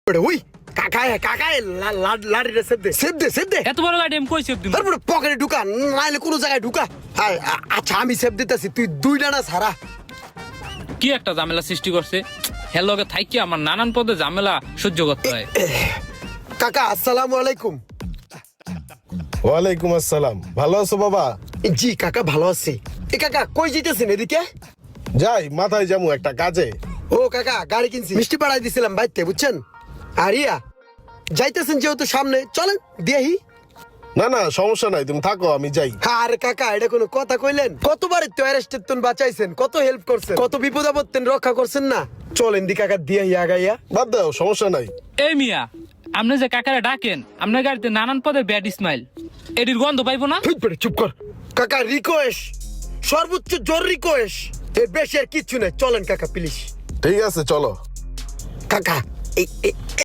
ওই কাকা লাড়িটা সেভ দে এত বড় গাড়ি আমি কই সেভ দিম? তারপরে পকেটে ঢুকা, নাইলে কোনো জায়গায় ঢুকা। আচ্ছা আমি সেভ দিতেছি, তুই 2 ডানা ছাড়া। কি একটা ঝামেলা সৃষ্টি করছে। হেলকে থাকি আমার নানান পদে ঝামেলা সহ্য করতে হয়। কাকা আসসালামু আলাইকুম। ওয়ালাইকুম আসসালাম। ভালো আছো বাবা? জি কাকা ভালো আছি। কাকা কই যেতেছেন এদিকে? যাই মাথায় যামু একটা কাজে। ও কাকা গাড়ি কিনছি, মিষ্টি পাড়াই দিছিলাম বাইতে, বুঝছেন? আর যাইতেছেন যেহেতু সামনে, চলেন দিয়েহি। না সমস্যা নাই, তুমি থাকো, আমি যাই। আরে কাকা এটা কোনো কথা কইলেন? কতবার তো অ্যারেস্টেড তুন বাঁচাইছেন, কত হেল্প করছেন, কত বিপদ আপদ রক্ষা করছেন না। চলেন দি কাকা দিয়েহি আগাইয়া। বাদ দাও, সমস্যা নাই। এই মিয়া, আপনি যে কাকারে ডাকেন, আপনার গাড়িতে নানান পদের ব্যাড স্মাইল, এটির গন্ধ পাইবো না? চুপ কর কাকা, রিকোয়েস্ট, সর্বোচ্চ জোর রিকোয়েস্ট, এর বেশি আর কিচ্ছু নেই। চলেন কাকা প্লিজ। ঠিক আছে চলো। কাকা